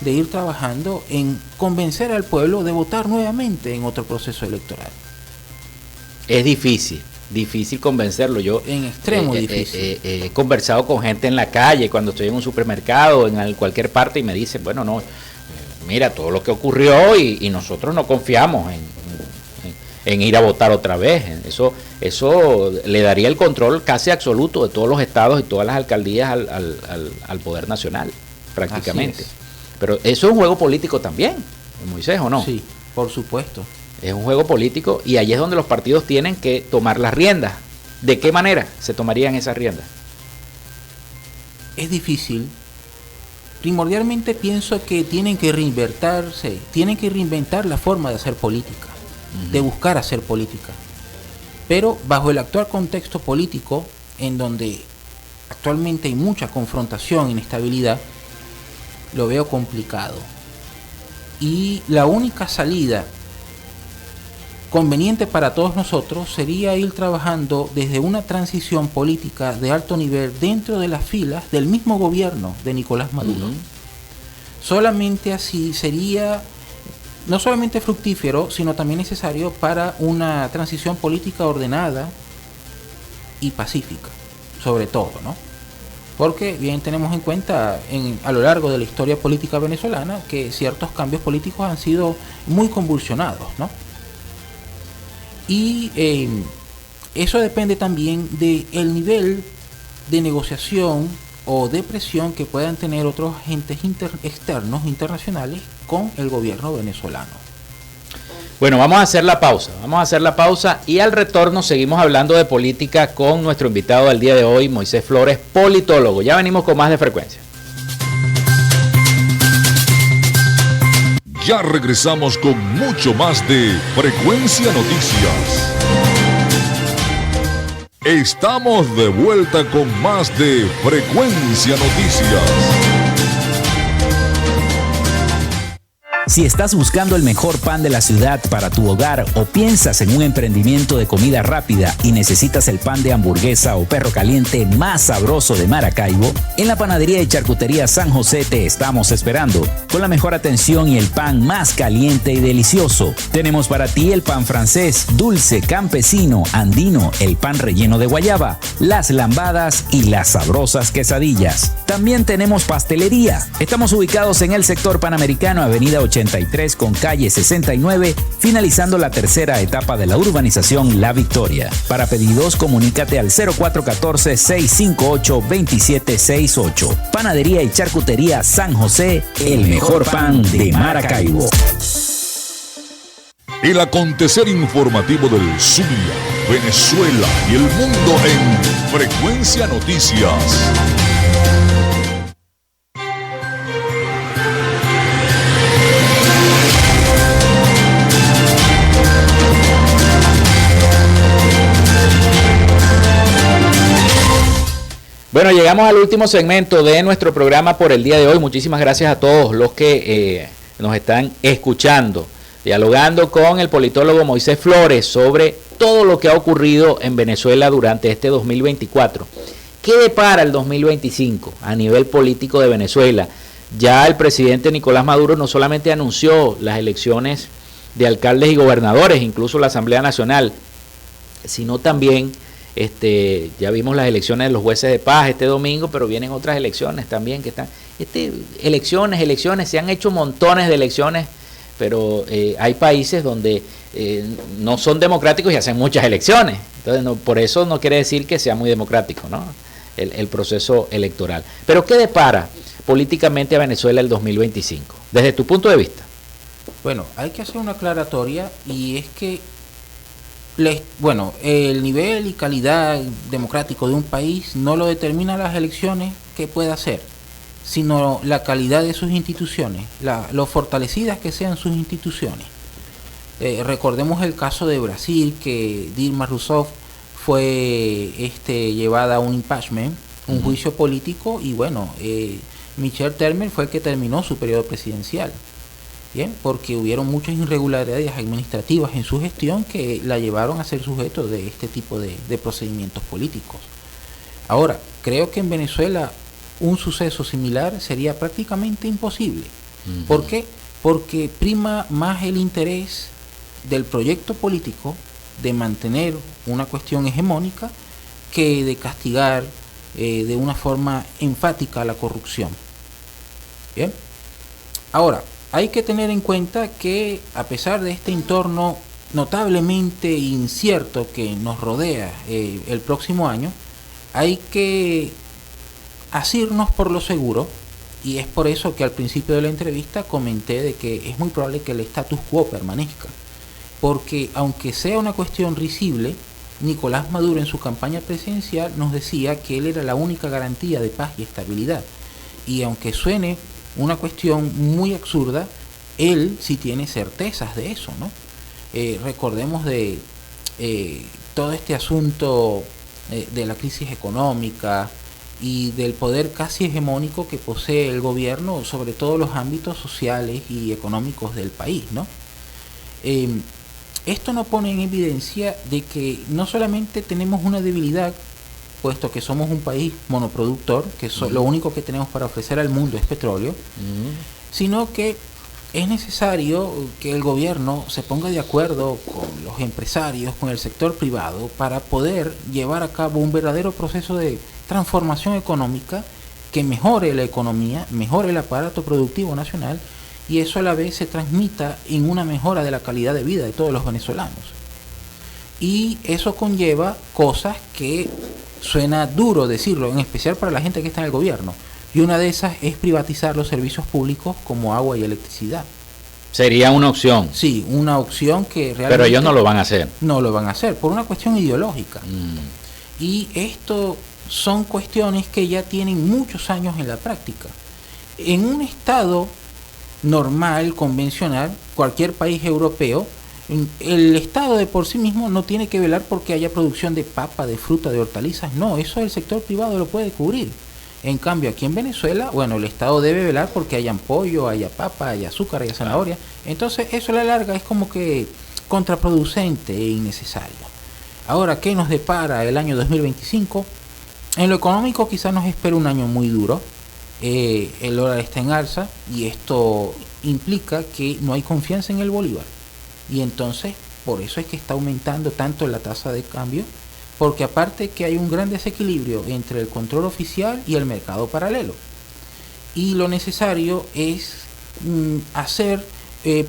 de ir trabajando en convencer al pueblo de votar nuevamente en otro proceso electoral. Es difícil convencerlo. Yo en extremo difícil. He conversado con gente en la calle, cuando estoy en un supermercado, en cualquier parte, y me dicen, bueno, no, mira todo lo que ocurrió y nosotros no confiamos en ir a votar otra vez. Eso le daría el control casi absoluto de todos los estados y todas las alcaldías al poder nacional, prácticamente. Pero eso es un juego político también, Moisés, ¿o no? Sí, por supuesto. Es un juego político y ahí es donde los partidos tienen que tomar las riendas. ¿De qué manera se tomarían esas riendas? Es difícil. Primordialmente pienso que tienen que reinventar la forma de hacer política, de buscar hacer política. Pero bajo el actual contexto político, en donde actualmente hay mucha confrontación, inestabilidad, lo veo complicado. Y la única salida conveniente para todos nosotros sería ir trabajando desde una transición política de alto nivel dentro de las filas del mismo gobierno de Nicolás Maduro. Solamente así sería no solamente fructífero, sino también necesario para una transición política ordenada y pacífica, sobre todo, ¿no? Porque bien tenemos en cuenta a lo largo de la historia política venezolana que ciertos cambios políticos han sido muy convulsionados, ¿no? Y eso depende también del nivel de negociación o de presión que puedan tener otros agentes externos, internacionales, con el gobierno venezolano. Bueno, vamos a hacer la pausa y al retorno seguimos hablando de política con nuestro invitado del día de hoy, Moisés Flores, politólogo. Ya venimos con más de Frecuencia. Ya regresamos con mucho más de Frecuencia Noticias. Estamos de vuelta con más de Frecuencia Noticias. Si estás buscando el mejor pan de la ciudad para tu hogar o piensas en un emprendimiento de comida rápida y necesitas el pan de hamburguesa o perro caliente más sabroso de Maracaibo, en la panadería y charcutería San José te estamos esperando, con la mejor atención y el pan más caliente y delicioso. Tenemos para ti el pan francés, dulce, campesino, andino, el pan relleno de guayaba, las lambadas y las sabrosas quesadillas. También tenemos pastelería. Estamos ubicados en el sector Panamericano, avenida 83 con calle 69, finalizando la tercera etapa de la urbanización La Victoria. Para pedidos, comunícate al 0414-658-2768. Panadería y charcutería San José, el mejor pan de Maracaibo. El acontecer informativo del Zulia, Venezuela y el mundo en Frecuencia Noticias. Bueno, llegamos al último segmento de nuestro programa por el día de hoy. Muchísimas gracias a todos los que nos están escuchando, dialogando con el politólogo Moisés Flores sobre todo lo que ha ocurrido en Venezuela durante este 2024. ¿Qué depara el 2025 a nivel político de Venezuela? Ya el presidente Nicolás Maduro no solamente anunció las elecciones de alcaldes y gobernadores, incluso la Asamblea Nacional, sino también Ya vimos las elecciones de los jueces de paz este domingo, pero vienen otras elecciones también que están. Elecciones, se han hecho montones de elecciones, pero hay países donde no son democráticos y hacen muchas elecciones. Entonces, por eso no quiere decir que sea muy democrático, ¿no? El proceso electoral. Pero ¿qué depara políticamente a Venezuela el 2025, desde tu punto de vista? Bueno, hay que hacer una aclaratoria, y es que el nivel y calidad democrático de un país no lo determinan las elecciones que pueda hacer, sino la calidad de sus instituciones, lo fortalecidas que sean sus instituciones. Recordemos el caso de Brasil, que Dilma Rousseff fue llevada a un impeachment, un juicio político, y Michel Temer fue el que terminó su periodo presidencial. Bien, porque hubieron muchas irregularidades administrativas en su gestión que la llevaron a ser sujeto de este tipo de procedimientos políticos. Ahora, creo que en Venezuela un suceso similar sería prácticamente imposible. ¿Por qué? Porque prima más el interés del proyecto político de mantener una cuestión hegemónica que de castigar de una forma enfática la corrupción. Bien. Ahora, hay que tener en cuenta que, a pesar de este entorno notablemente incierto que nos rodea el próximo año, hay que asirnos por lo seguro, y es por eso que al principio de la entrevista comenté de que es muy probable que el status quo permanezca, porque aunque sea una cuestión risible, Nicolás Maduro en su campaña presidencial nos decía que él era la única garantía de paz y estabilidad, y aunque suene una cuestión muy absurda, él sí tiene certezas de eso, ¿no? Recordemos de todo este asunto de la crisis económica y del poder casi hegemónico que posee el gobierno sobre todos los ámbitos sociales y económicos del país, ¿no? Esto nos pone en evidencia de que no solamente tenemos una debilidad, puesto que somos un país monoproductor, que lo único que tenemos para ofrecer al mundo es petróleo, sino que es necesario que el gobierno se ponga de acuerdo con los empresarios, con el sector privado, para poder llevar a cabo un verdadero proceso de transformación económica que mejore la economía, mejore el aparato productivo nacional, y eso a la vez se transmita en una mejora de la calidad de vida de todos los venezolanos. Y eso conlleva cosas que suena duro decirlo, en especial para la gente que está en el gobierno, y una de esas es privatizar los servicios públicos como agua y electricidad. Sería una opción. Sí, una opción que realmente... Pero ellos no lo van a hacer. No lo van a hacer, por una cuestión ideológica. Y esto son cuestiones que ya tienen muchos años en la práctica. En un estado normal, convencional, cualquier país europeo, el Estado de por sí mismo no tiene que velar porque haya producción de papa, de fruta, de hortalizas. No, eso el sector privado lo puede cubrir. En cambio, aquí en Venezuela, el Estado debe velar porque haya pollo, haya papa, haya azúcar, haya zanahoria. Entonces, eso a la larga es como que contraproducente e innecesario. Ahora, ¿qué nos depara el año 2025? En lo económico quizás nos espera un año muy duro. El dólar está en alza y esto implica que no hay confianza en el bolívar. Y entonces, por eso es que está aumentando tanto la tasa de cambio, porque aparte que hay un gran desequilibrio entre el control oficial y el mercado paralelo. Y lo necesario es hacer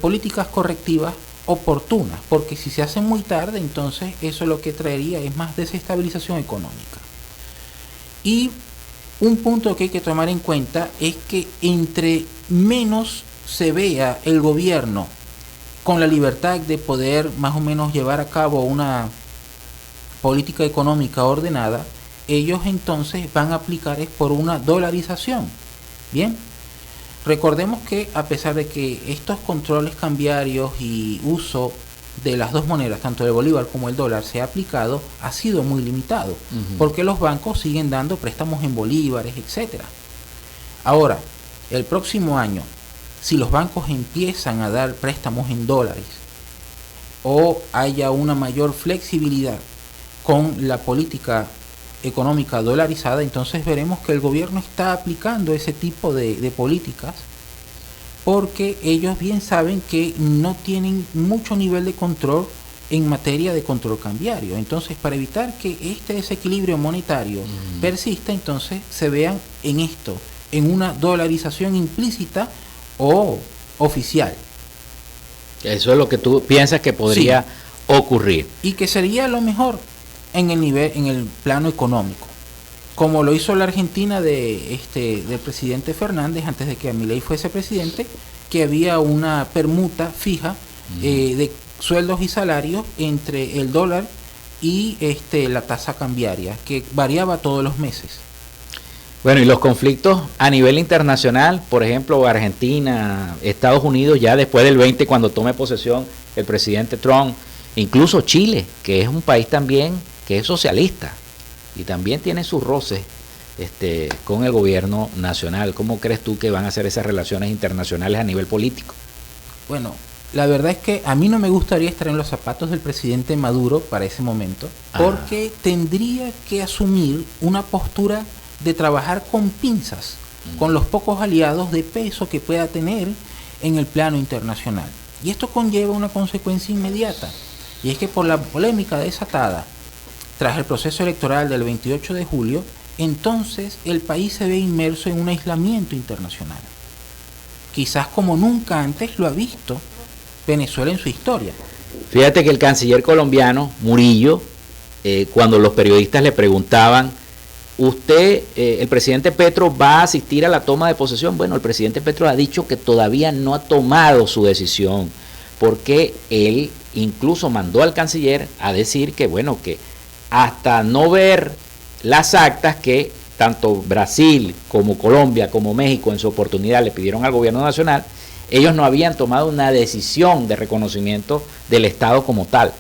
políticas correctivas oportunas, porque si se hace muy tarde, entonces eso lo que traería es más desestabilización económica. Y un punto que hay que tomar en cuenta es que entre menos se vea el gobierno con la libertad de poder más o menos llevar a cabo una política económica ordenada, ellos entonces van a aplicar es por una dolarización. Bien, recordemos que a pesar de que estos controles cambiarios y uso de las dos monedas, tanto el bolívar como el dólar, se ha aplicado, ha sido muy limitado, porque los bancos siguen dando préstamos en bolívares, etcétera. Ahora, el próximo año, si los bancos empiezan a dar préstamos en dólares o haya una mayor flexibilidad con la política económica dolarizada, entonces veremos que el gobierno está aplicando ese tipo de políticas, porque ellos bien saben que no tienen mucho nivel de control en materia de control cambiario. Entonces, para evitar que este desequilibrio monetario persista, entonces se vean en esto, en una dolarización implícita o oficial. Eso es lo que tú piensas que podría ocurrir. Y que sería lo mejor en el plano económico, como lo hizo la Argentina del presidente Fernández antes de que Milei fuese presidente, que había una permuta fija de sueldos y salarios entre el dólar y la tasa cambiaria, que variaba todos los meses. Bueno, y los conflictos a nivel internacional, por ejemplo, Argentina, Estados Unidos, ya después del 20, cuando tome posesión el presidente Trump, incluso Chile, que es un país también que es socialista y también tiene sus roces con el gobierno nacional. ¿Cómo crees tú que van a ser esas relaciones internacionales a nivel político? Bueno, la verdad es que a mí no me gustaría estar en los zapatos del presidente Maduro para ese momento, porque tendría que asumir una postura de trabajar con pinzas, con los pocos aliados de peso que pueda tener en el plano internacional. Y esto conlleva una consecuencia inmediata, y es que por la polémica desatada tras el proceso electoral del 28 de julio, entonces el país se ve inmerso en un aislamiento internacional, quizás como nunca antes lo ha visto Venezuela en su historia. Fíjate que el canciller colombiano, Murillo, cuando los periodistas le preguntaban, el presidente Petro va a asistir a la toma de posesión. Bueno, el presidente Petro ha dicho que todavía no ha tomado su decisión, porque él incluso mandó al canciller a decir que, bueno, que hasta no ver las actas que tanto Brasil como Colombia como México en su oportunidad le pidieron al gobierno nacional, ellos no habían tomado una decisión de reconocimiento del Estado como tal.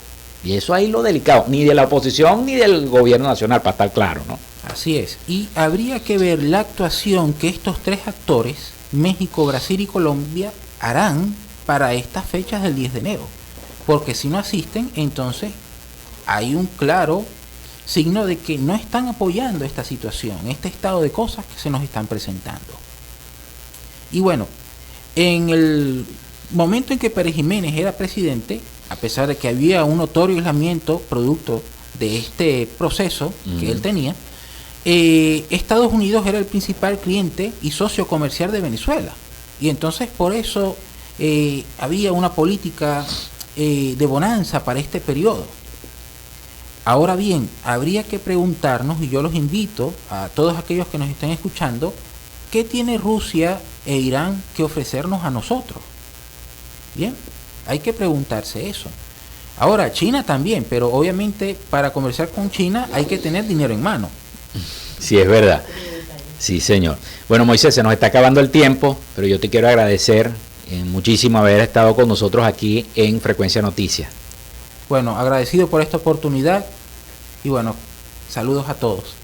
Y eso ahí lo delicado, ni de la oposición ni del gobierno nacional, para estar claro, ¿no? Así es, y habría que ver la actuación que estos tres actores, México, Brasil y Colombia, harán para estas fechas del 10 de enero. Porque si no asisten, entonces hay un claro signo de que no están apoyando esta situación, este estado de cosas que se nos están presentando. Y bueno, en el momento en que Pérez Jiménez era presidente, a pesar de que había un notorio aislamiento producto de este proceso que él tenía, Estados Unidos era el principal cliente y socio comercial de Venezuela. Y entonces por eso había una política de bonanza para este periodo. Ahora bien, habría que preguntarnos, y yo los invito a todos aquellos que nos estén escuchando, ¿qué tiene Rusia e Irán que ofrecernos a nosotros? Bien, hay que preguntarse eso. Ahora, China también, pero obviamente para conversar con China hay que tener dinero en mano. Sí, es verdad. Sí, señor. Bueno, Moisés, se nos está acabando el tiempo, pero yo te quiero agradecer muchísimo haber estado con nosotros aquí en Frecuencia Noticias. Bueno, agradecido por esta oportunidad y bueno, saludos a todos.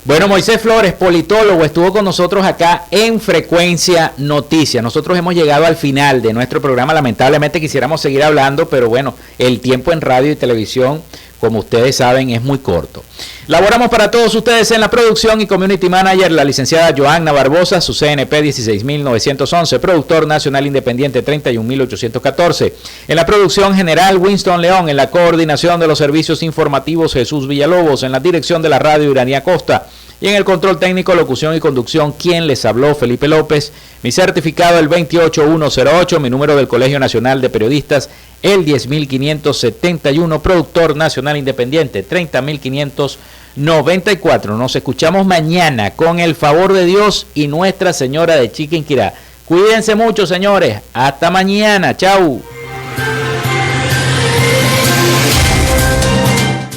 Bueno, Moisés Flores, politólogo, estuvo con nosotros acá en Frecuencia Noticias. Nosotros hemos llegado al final de nuestro programa. Lamentablemente quisiéramos seguir hablando, pero bueno, el tiempo en radio y televisión, como ustedes saben, es muy corto. Laboramos para todos ustedes en la producción y community manager, la licenciada Joanna Barbosa, su CNP 16911, productor nacional independiente 31814. En la producción general, Winston León. En la coordinación de los servicios informativos, Jesús Villalobos. En la dirección de la radio, Iranía Costa. Y en el control técnico, locución y conducción, quien les habló, Felipe López. Mi certificado, el 28108, mi número del Colegio Nacional de Periodistas, el 10571, productor nacional independiente, 30594. Nos escuchamos mañana con el favor de Dios y Nuestra Señora de Chiquinquirá. Cuídense mucho, señores. Hasta mañana. Chau.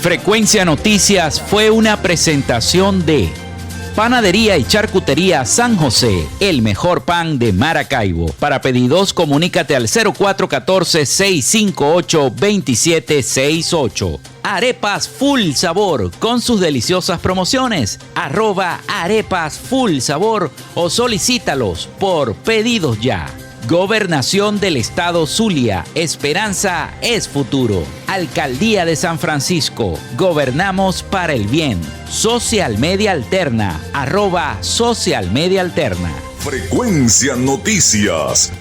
Frecuencia Noticias fue una presentación de Panadería y Charcutería San José, el mejor pan de Maracaibo. Para pedidos, comunícate al 0414-658-2768. Arepas Full Sabor, con sus deliciosas promociones. @arepas Full Sabor o solicítalos por pedidos ya. Gobernación del Estado Zulia. Esperanza es futuro. Alcaldía de San Francisco. Gobernamos para el bien. Social Media Alterna. @Social Media Alterna. Frecuencia Noticias.